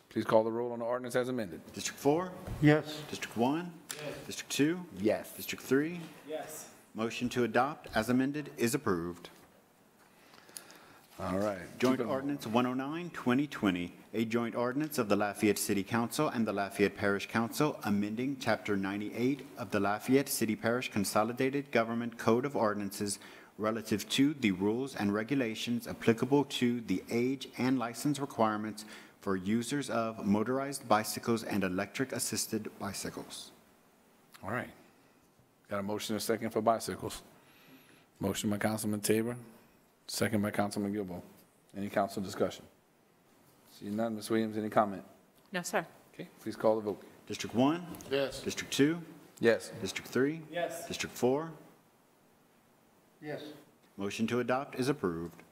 Please call the roll on the ordinance as amended. District 4? Yes. District 1? Yes. District 2? Yes. District 3? Yes. Motion to adopt as amended is approved. All right. Joint Ordinance 109, 2020, a joint ordinance of the Lafayette City Council and the Lafayette Parish Council amending Chapter 98 of the Lafayette City-Parish Consolidated Government Code of Ordinances relative to the rules and regulations applicable to the age and license requirements for users of motorized bicycles and electric-assisted bicycles. All right. Got a motion and a second for bicycles. Motion by Councilman Tabor, second by Councilman Gilbo. Any council discussion? Seeing none. Ms. Williams, any comment? No, sir. Okay, please call the vote. District 1? Yes. District 2? Yes. District 3? Yes. District 4? Yes. Motion to adopt is approved.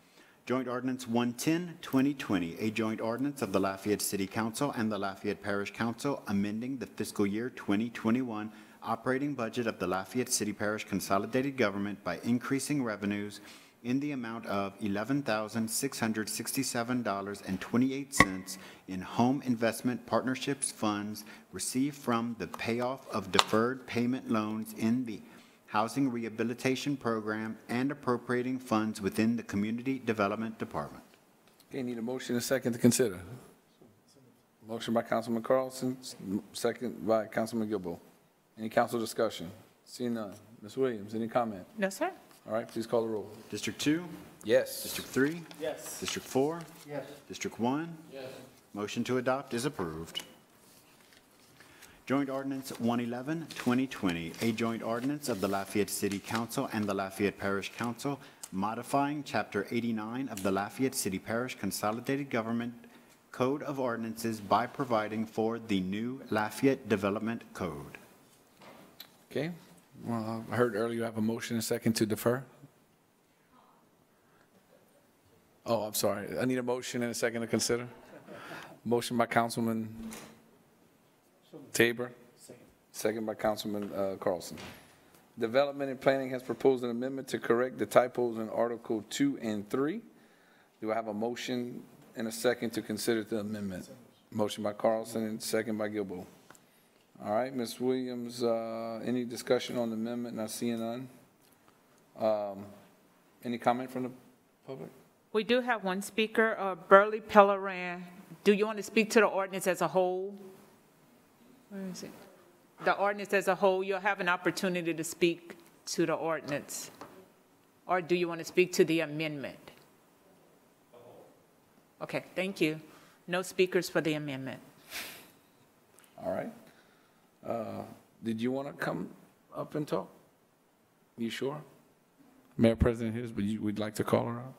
Joint Ordinance 110, 2020, a joint ordinance of the Lafayette City Council and the Lafayette Parish Council amending the fiscal year 2021 operating budget of the Lafayette City Parish Consolidated Government by increasing revenues in the amount of $11,667.28 in home investment partnerships funds received from the payoff of deferred payment loans in the Housing Rehabilitation Program and appropriating funds within the Community Development Department. Okay, need a motion and a second to consider. Motion by Councilman Carlson, second by Councilman Gilbo. Any council discussion? Seeing none. Ms. Williams, any comment? No, sir. All right, please call the roll. District 2? Yes. District 3? Yes. District 4? Yes. District 1? Yes. Motion to adopt is approved. Joint Ordinance 111, 2020, a joint ordinance of the Lafayette City Council and the Lafayette Parish Council modifying Chapter 89 of the Lafayette City Parish Consolidated Government Code of Ordinances by providing for the new Lafayette Development Code. Okay, well, I heard earlier you have a motion and a second to defer. Oh, I'm sorry. I need a motion and a second to consider. Motion by Councilman Tabor, second by Councilman Carlson. Development and Planning has proposed an amendment to correct the typos in Article 2 and 3. Do I have a motion and a second to consider the amendment? Motion by Carlson and second by Gilbo. All right, Ms. Williams, any discussion on the amendment? Not seeing none. Any comment from the public? We do have one speaker, Burley Pellerin. Do you want to speak to the ordinance as a whole? Where is it? The ordinance as a whole, you'll have an opportunity to speak to the ordinance. Or do you want to speak to the amendment? Okay, thank you. No speakers for the amendment. All right. Did you want to come up and talk? You sure? Mayor President Hughes, but we'd like to call her out.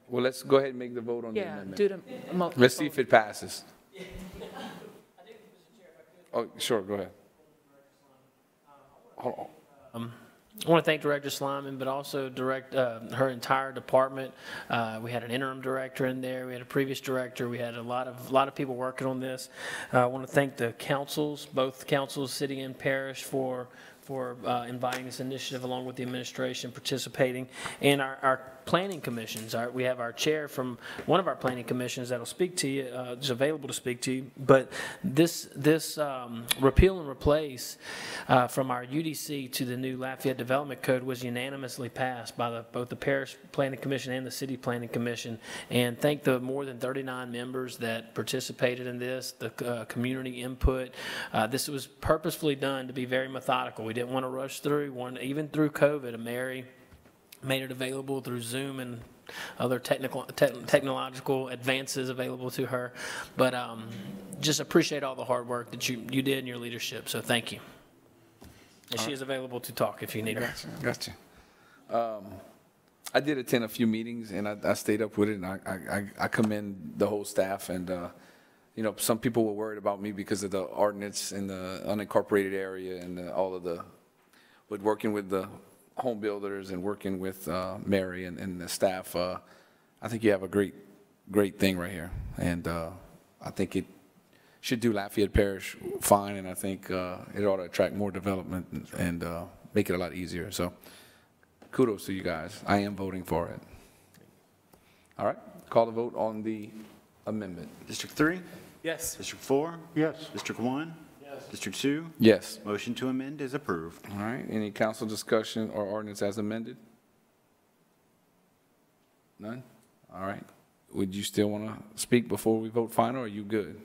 Well, let's go ahead and make the vote on the amendment. Do the Let's see if it passes. Oh, sure, go ahead. Hold on. I want to thank Director Slyman, but also her entire department. We had an interim director in there. We had a previous director. We had a lot of people working on this. I want to thank the councils, both councils, city and parish, for inviting this initiative along with the administration participating, and our planning commissions. We have our chair from one of our planning commissions that'll speak to you, is available to speak to you. But this repeal and replace from our UDC to the new Lafayette Development Code was unanimously passed by both the Parish Planning Commission and the City Planning Commission. And thank the more than 39 members that participated in this, the community input. This was purposefully done to be very methodical. We didn't want to rush through. Even through COVID, Mary made it available through Zoom and other technological advances available to her. But just appreciate all the hard work that you did in your leadership. So thank you. And she is available to talk if you need her. Gotcha. I did attend a few meetings, and I stayed up with it, and I commend the whole staff. And you know, some people were worried about me because of the ordinance in the unincorporated area and all of but working with the home builders and working with Mary and the staff, I think you have a great thing right here. And I think it should do Lafayette Parish fine, and I think it ought to attract more development and make it a lot easier. So kudos to you guys. I am voting for it. All right, call the vote on the amendment. District 3? Yes. District 4? Yes. District 1? Yes. District 2? Yes. Motion to amend is approved. All right, any council discussion or ordinance as amended? None? All right. Would you still want to speak before we vote final, or are you good?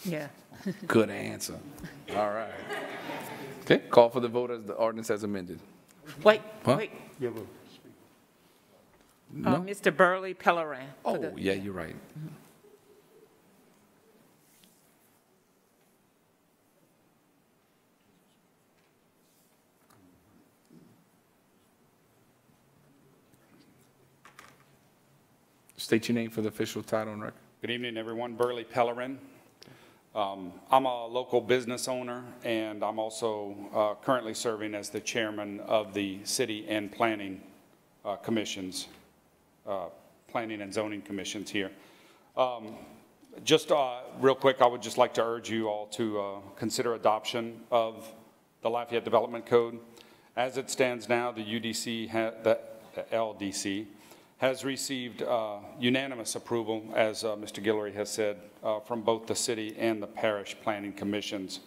Yeah. Good answer. All right. Okay, call for the vote as the ordinance as amended. Wait. Yeah, well, No? Mr. Burley Pellerin. Oh, yeah, you're right. State your name for the official title and record. Good evening, everyone. Burley Pellerin. I'm a local business owner, and I'm also currently serving as the chairman of the City and Planning Commissions, Planning and Zoning Commissions here. Just real quick, I would just like to urge you all to consider adoption of the Lafayette Development Code. As it stands now, the UDC, the LDC, has received unanimous approval, as Mr. Guillory has said, from both the city and the parish planning commissions.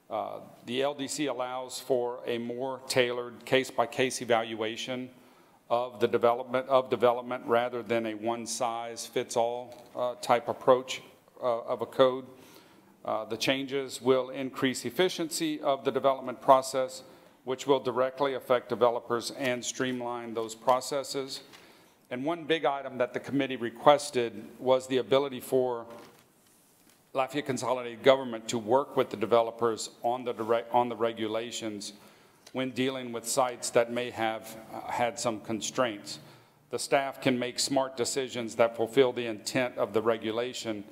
The LDC allows for a more tailored case-by-case evaluation of the development rather than a one-size-fits-all type approach of a code. The changes will increase efficiency of the development process, which will directly affect developers and streamline those processes. And one big item that the committee requested was the ability for Lafayette Consolidated government to work with the developers on the regulations when dealing with sites that may have had some constraints. The staff can make smart decisions that fulfill the intent of the regulation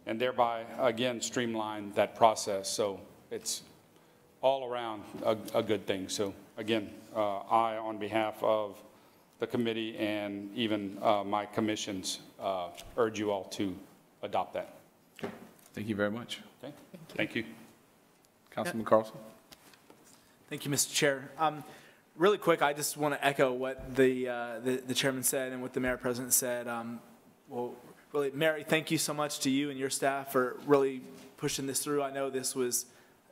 and thereby, again, streamline that process. So it's all around a good thing. So again, I, on behalf of the committee and even my commissions, urge you all to adopt that. Thank you very much. Okay. Thank you. Councilman Carlson? Thank you, Mr. Chair. Really quick, I just want to echo what the chairman said and what the mayor president said. Well, really, Mary, thank you so much to you and your staff for really pushing this through. I know this was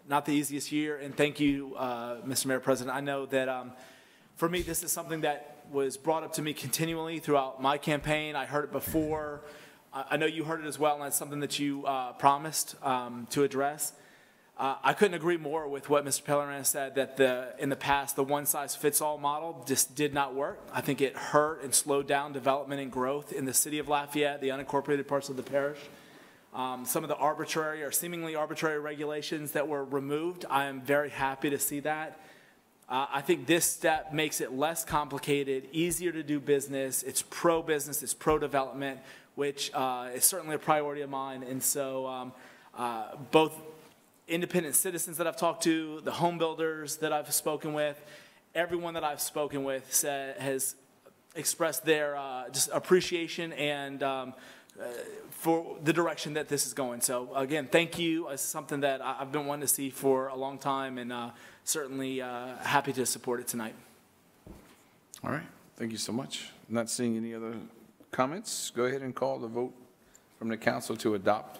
not the easiest year, and thank you, Mr. Mayor President. I know that for me, this is something that was brought up to me continually throughout my campaign. I heard it before. I know you heard it as well, and that's something that you promised to address. I couldn't agree more with what Mr. Pellerin said, that in the past, the one-size-fits-all model just did not work. I think it hurt and slowed down development and growth in the city of Lafayette, the unincorporated parts of the parish. Some of the arbitrary or seemingly arbitrary regulations that were removed, I am very happy to see that. I think this step makes it less complicated, easier to do business. It's pro-business, it's pro-development, which is certainly a priority of mine. And so both independent citizens that I've talked to, the home builders that I've spoken with, everyone that I've spoken with has expressed their just appreciation and for the direction that this is going. So again, thank you. It's something that I've been wanting to see for a long time, and certainly happy to support it tonight. All right. Thank you so much. Not seeing any other comments. Go ahead and call the vote from the council to adopt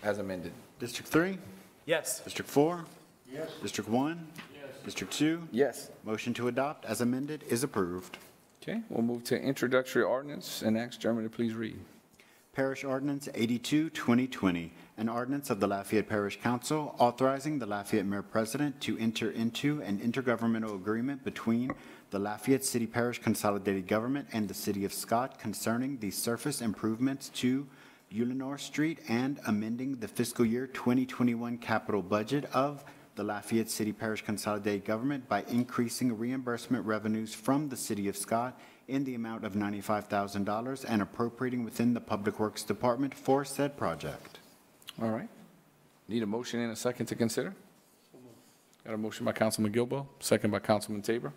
as amended. District 3? Yes. District 4? Yes. District 1? Yes. District 2? Yes. Motion to adopt as amended is approved. Okay, we'll move to introductory ordinance and ask Jeremy to please read. Parish Ordinance 82, 2020, an ordinance of the Lafayette Parish Council authorizing the Lafayette Mayor President to enter into an intergovernmental agreement between the Lafayette City Parish Consolidated Government and the City of Scott concerning the surface improvements to Ulanor Street and amending the fiscal year 2021 capital budget of the Lafayette City Parish Consolidated Government by increasing reimbursement revenues from the City of Scott in the amount of $95,000 and appropriating within the Public Works Department for said project. All right. Need a motion and a second to consider? Got a motion by Councilman Gilbo, second by Councilman Tabor.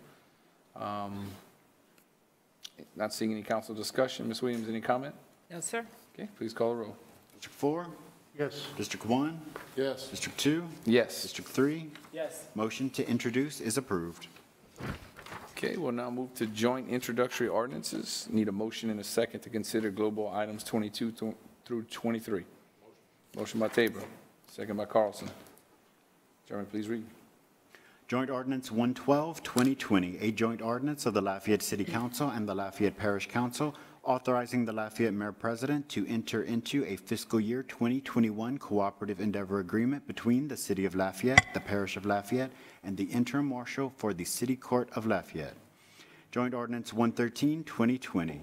Not seeing any council discussion. Ms. Williams, any comment? No, sir. Okay, please call the roll. District 4? Yes. District 1? Yes. District 2? Yes. District 3? Yes. Motion to introduce is approved. Okay, we'll now move to joint introductory ordinances. Need a motion and a second to consider global items 22 through 23. Motion by Tabor, second by Carlson. Jeremy, please read. Joint Ordinance 112, 2020, a joint ordinance of the Lafayette City Council and the Lafayette Parish Council authorizing the Lafayette Mayor President to enter into a fiscal year 2021 cooperative endeavor agreement between the City of Lafayette, the Parish of Lafayette, and the Interim Marshal for the City Court of Lafayette. Joint Ordinance 113, 2020,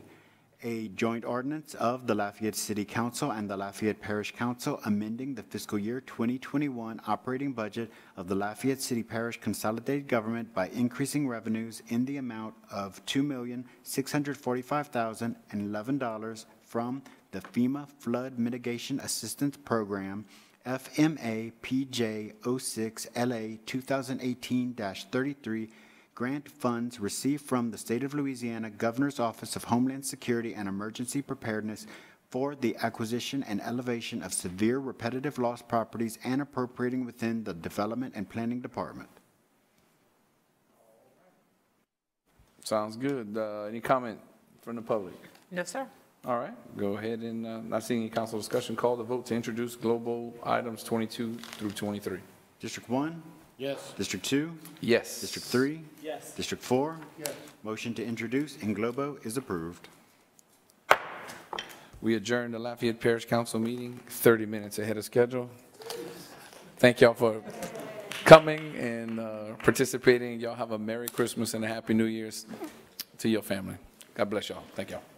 a joint ordinance of the Lafayette City Council and the Lafayette Parish Council amending the fiscal year 2021 operating budget of the Lafayette City Parish Consolidated Government by increasing revenues in the amount of $2,645,011 from the FEMA Flood Mitigation Assistance Program, FMA PJ 06 LA 2018-33, grant funds received from the State of Louisiana Governor's Office of Homeland Security and Emergency Preparedness for the acquisition and elevation of severe repetitive loss properties and appropriating within the Development and Planning Department. Sounds good. Any comment from the public? No, sir. All right, go ahead and, not seeing any council discussion, call the vote to introduce global items 22 through 23. District 1? Yes. District 2? Yes. District 3? Yes. District 4? Yes. Motion to introduce in globo is approved. We adjourned the Lafayette Parish Council meeting 30 minutes ahead of schedule. Thank y'all for coming and participating. Y'all have a Merry Christmas and a Happy New Year's to your family. God bless y'all. Thank y'all.